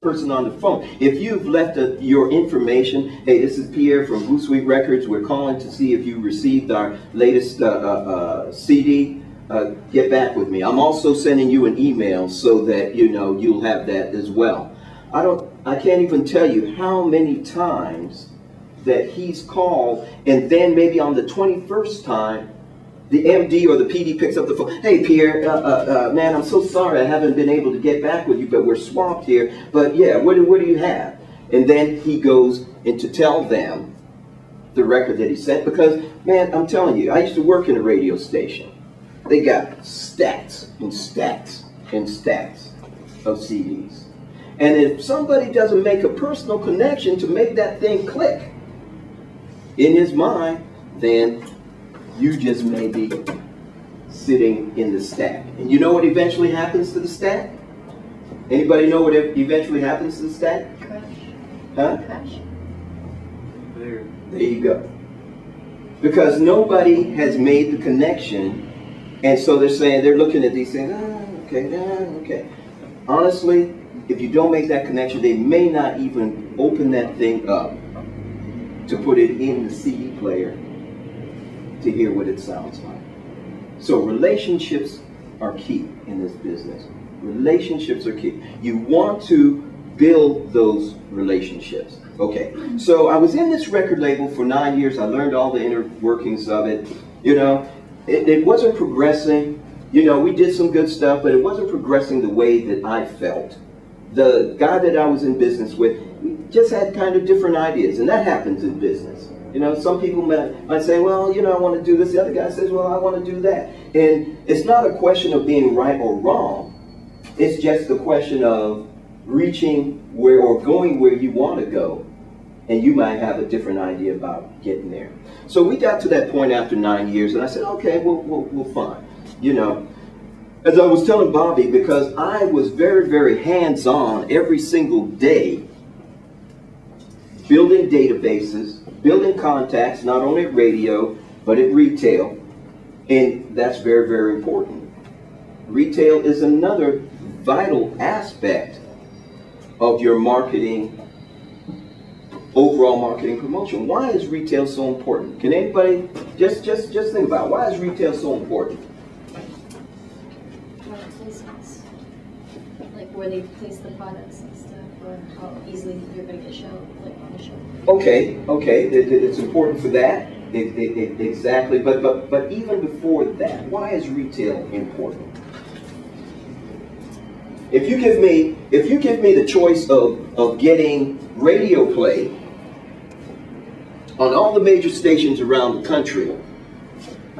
person on the phone. If you've left your information, hey, this is Pierre from Boosweet Records. We're calling to see if you received our latest CD. Get back with me. I'm also sending you an email so that you'll have that as well. I can't even tell you how many times that he's called, and then maybe on the 21st time, the MD or the PD picks up the phone. Hey, Pierre, man, I'm so sorry I haven't been able to get back with you, but we're swamped here. But yeah, what do you have? And then he goes in to tell them the record that he sent. Because, man, I'm telling you, I used to work in a radio station. They got stacks and stacks and stacks of CDs. And if somebody doesn't make a personal connection to make that thing click in his mind, then you just may be sitting in the stack. And you know what eventually happens to the stack? Anybody know what eventually happens to the stack? Crash. Huh? Crash. There you go. Because nobody has made the connection, and so they're looking at these things, okay. Honestly, if you don't make that connection, they may not even open that thing up to put it in the CD player to hear what it sounds like. So relationships are key in this business. Relationships are key. You want to build those relationships. Okay, so I was in this record label for 9 years. I learned all the inner workings of it. It wasn't progressing. We did some good stuff, but it wasn't progressing the way that I felt. The guy that I was in business with just had kind of different ideas, and that happens in business. Some people might say, well, I want to do this. The other guy says, well, I want to do that. And it's not a question of being right or wrong. It's just a question of reaching where or going where you want to go. And you might have a different idea about getting there. So we got to that point after 9 years, and I said, okay, we'll fine. As I was telling Bobby, because I was very, very hands-on every single day, building databases, building contacts, not only at radio, but at retail. And that's very, very important. Retail is another vital aspect of your marketing, overall marketing promotion. Why is retail so important? Can anybody just think about it. Why is retail so important? Placements. Like where they place the products and stuff, or how easily you're going to get shown, like on the show. Okay, it's important for that. Exactly, but even before that, why is retail important? If you give me the choice of getting radio play on all the major stations around the country,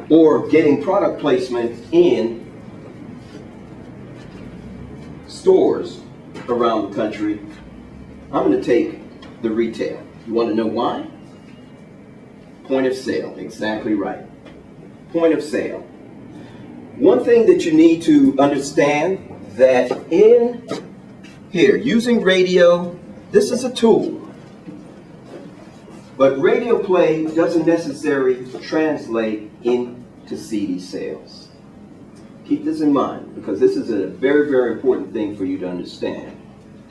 or getting product placement in stores around the country, I'm going to take the retail. You want to know why? Point of sale, exactly right. Point of sale. One thing that you need to understand, that in here, using radio, this is a tool. But radio play doesn't necessarily translate into CD sales. Keep this in mind, because this is a very, very important thing for you to understand.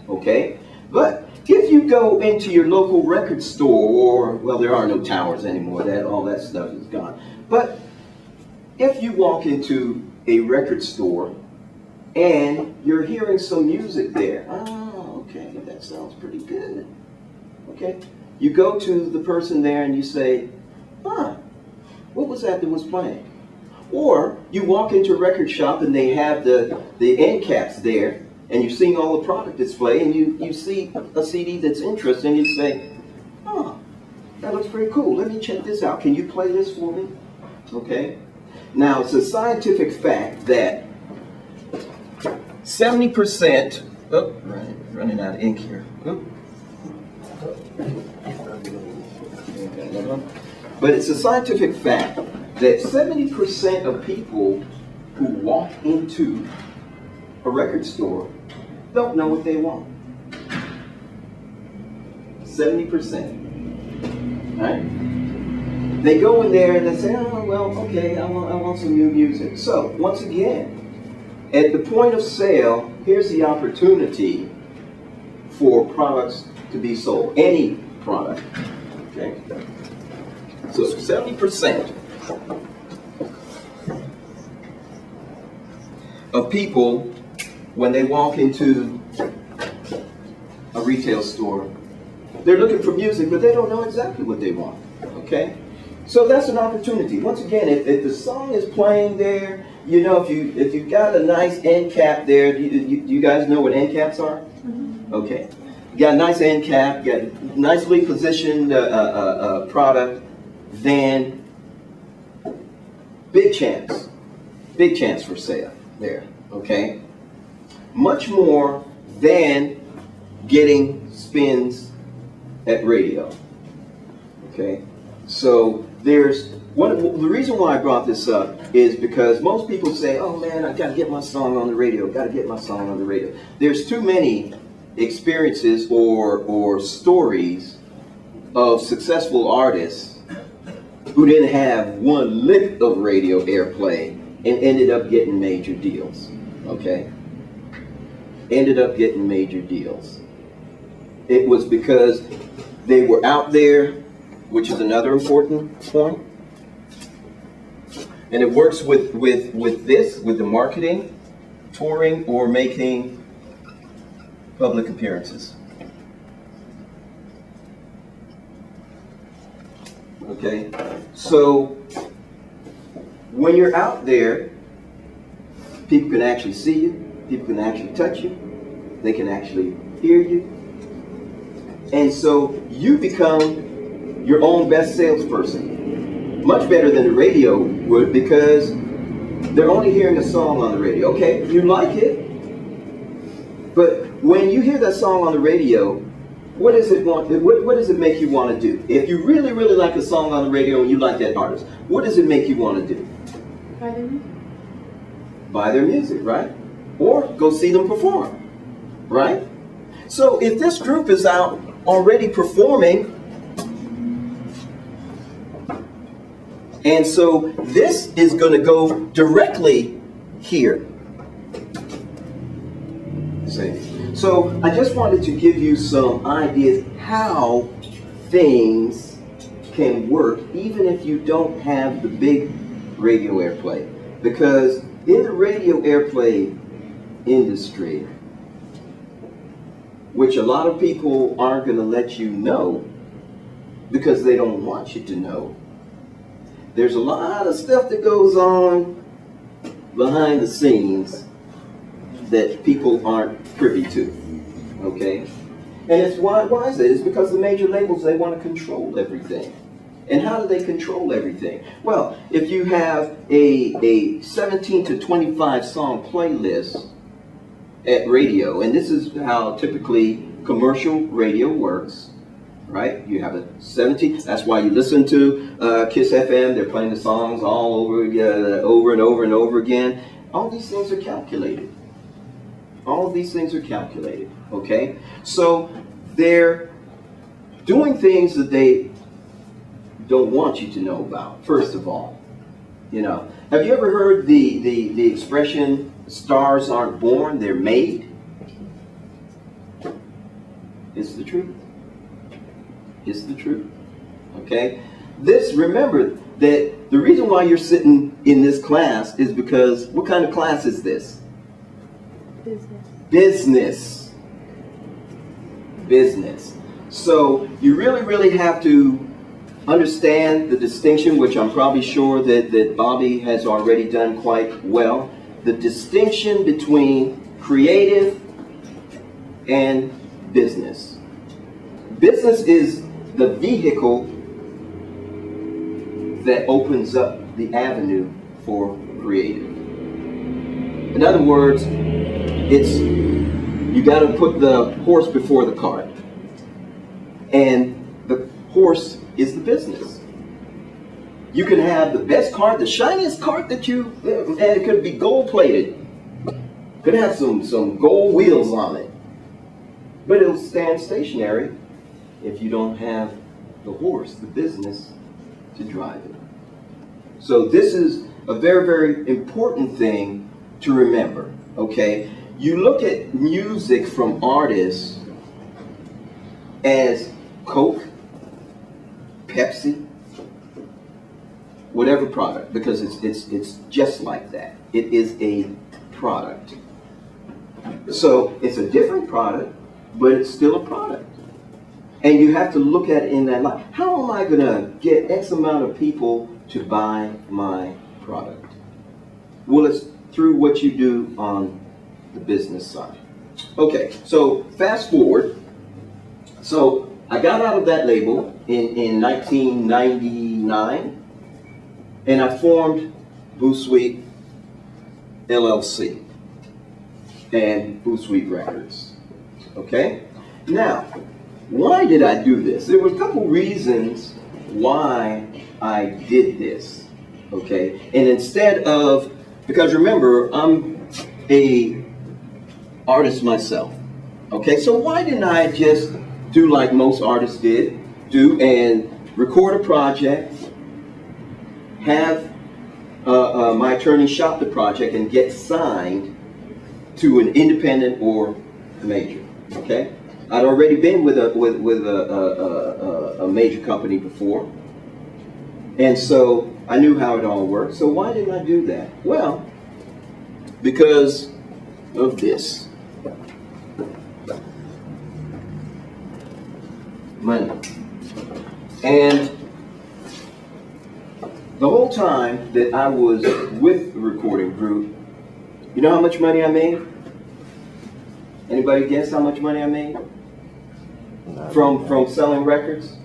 Okay? But if you go into your local record store, or, well, there are no towers anymore, all that stuff is gone. But if you walk into a record store and you're hearing some music there, okay, that sounds pretty good. Okay? You go to the person there and you say, what was that was playing? Or you walk into a record shop and they have the end caps there, and you've seen all the product display, and you see a CD that's interesting, and you say, that looks pretty cool. Let me check this out. Can you play this for me? Okay? Now, it's a scientific fact that 70%, running out of ink here. But it's a scientific fact that 70% of people who walk into a record store don't know what they want. 70%. Right? They go in there and they say, okay, I want some new music. So, once again, at the point of sale, here's the opportunity for products to be sold, any product. Okay? So 70% of people, when they walk into a retail store, they're looking for music, but they don't know exactly what they want. Okay? So that's an opportunity. Once again, if the song is playing there, you know, if you've got a nice end cap there, you guys know what end caps are? Mm-hmm. Okay. You got a nice end cap, you got a nicely positioned product, then big chance for sale there. Okay? Much more than getting spins at radio. Okay? So there's the reason why I brought this up is because most people say, oh man, I gotta get my song on the radio, gotta get my song on the radio. There's too many experiences or stories of successful artists who didn't have one lick of radio airplay and ended up getting major deals. Okay? Ended up getting major deals. It was because they were out there, which is another important point. And it works with the marketing, touring, or making public appearances. Okay? So, when you're out there, people can actually see you, people can actually touch you, they can actually hear you. And so, you become your own best salesperson. Much better than the radio would, because they're only hearing a song on the radio. Okay, you like it, but when you hear that song on the radio, what does it make you want to do? If you really, really like a song on the radio and you like that artist, what does it make you want to do? Buy their music. Buy their music, right? Or go see them perform, right? So if this group is out already performing, and so this is going to go directly here. See? So I just wanted to give you some ideas how things can work even if you don't have the big radio airplay. Because in the radio airplay industry, which a lot of people aren't going to let you know because they don't want you to know, there's a lot of stuff that goes on behind the scenes that people aren't privy to, okay? And it's why is that? It's because the major labels, they want to control everything. And how do they control everything? Well, if you have a 17 to 25 song playlist at radio, and this is how typically commercial radio works, right? You have a 17, that's why you listen to Kiss FM, they're playing the songs all over and over and over again. All these things are calculated. All of these things are calculated, okay? So they're doing things that they don't want you to know about, first of all. You know, have you ever heard the expression, stars aren't born, they're made? It's the truth. It's the truth, okay? Remember that the reason why you're sitting in this class is because, what kind of class is this? Business. Business. So you really, really have to understand the distinction, which I'm probably sure that Bobby has already done quite well, the distinction between creative and business. Business is the vehicle that opens up the avenue for creative. In other words, you got to put the horse before the cart. And the horse is the business. You can have the best cart, the shiniest cart and it could be gold plated. Could have some gold wheels on it. But it'll stand stationary if you don't have the horse, the business, to drive it. So this is a very, very important thing to remember, okay? You look at music from artists as Coke, Pepsi, whatever product, because it's just like that. It is a product. So it's a different product, but it's still a product. And you have to look at it in that light. How am I going to get X amount of people to buy my product? Well, it's through what you do on the business side. Okay, so fast forward. So I got out of that label in 1999, and I formed Boosweet LLC and Boosweet Records. Okay? Now, why did I do this? There were a couple reasons why I did this. Okay? And instead of, because remember, I'm a artist myself. Okay? So why didn't I just do like most artists do and record a project, have my attorney shop the project and get signed to an independent or major? Okay, I'd already been with a major company before, and so I knew how it all worked. So why didn't I do that? Well, because of this. Money. And the whole time that I was with the recording group, you know how much money I made? Anybody guess how much money I made? From selling records?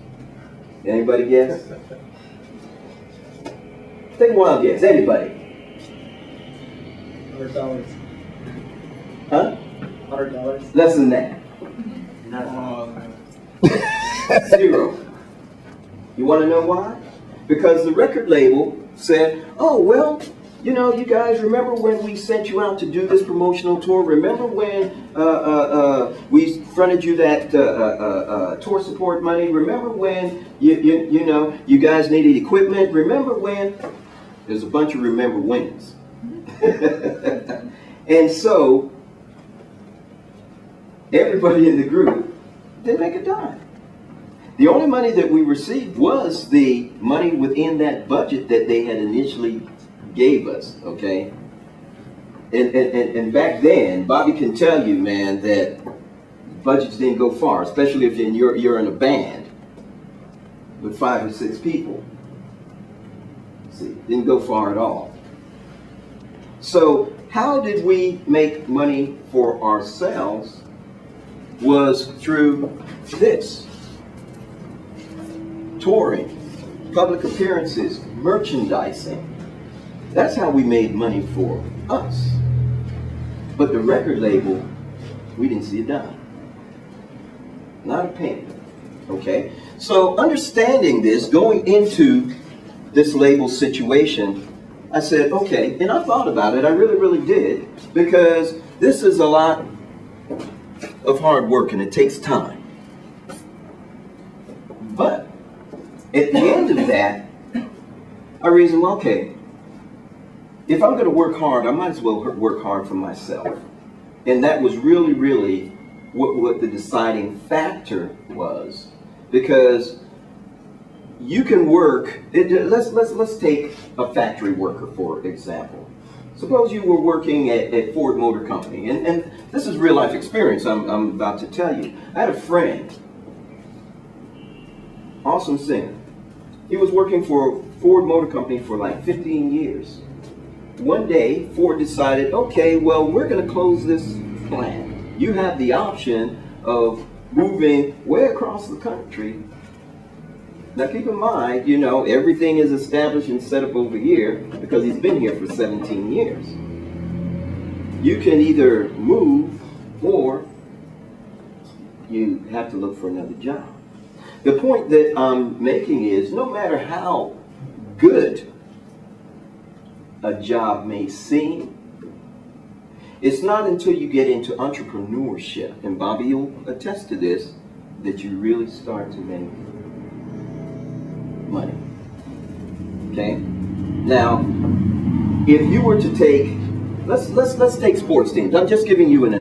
Anybody guess? Take a wild guess. Anybody? $100. Huh? $100. Less than that. Zero. You want to know why? Because the record label said, oh, well, you know, you guys remember when we sent you out to do this promotional tour? Remember when we fronted you that tour support money? Remember when you know you guys needed equipment? Remember when? There's a bunch of remember whens. And so everybody in the group didn't make a dime. The only money that we received was the money within that budget that they had initially gave us, okay? And back then, Bobby can tell you, man, that budgets didn't go far, especially if you're in a band with 5 or 6 people. See, didn't go far at all. So how did we make money for ourselves? Was through this. Touring, public appearances, merchandising. That's how we made money for us. But the record label, we didn't see a dime. Not a penny. Okay? So understanding this, going into this label situation, I said, okay, and I thought about it, I really, really did, because this is a lot of hard work and it takes time. But at the end of that, I reasoned, well, okay, if I'm going to work hard, I might as well work hard for myself. And that was really, really what the deciding factor was. Because you can work, let's take a factory worker, for example. Suppose you were working at Ford Motor Company, and this is real life experience I'm about to tell you. I had a friend, awesome singer. He was working for Ford Motor Company for like 15 years. One day, Ford decided, okay, well, we're going to close this plant. You have the option of moving way across the country. Now keep in mind, you know, everything is established and set up over here because he's been here for 17 years. You can either move or you have to look for another job. The point that I'm making is no matter how good a job may seem, it's not until you get into entrepreneurship, and Bobby will attest to this, that you really start to make money. Okay? Now, if you were to take, let's take sports teams. I'm just giving you an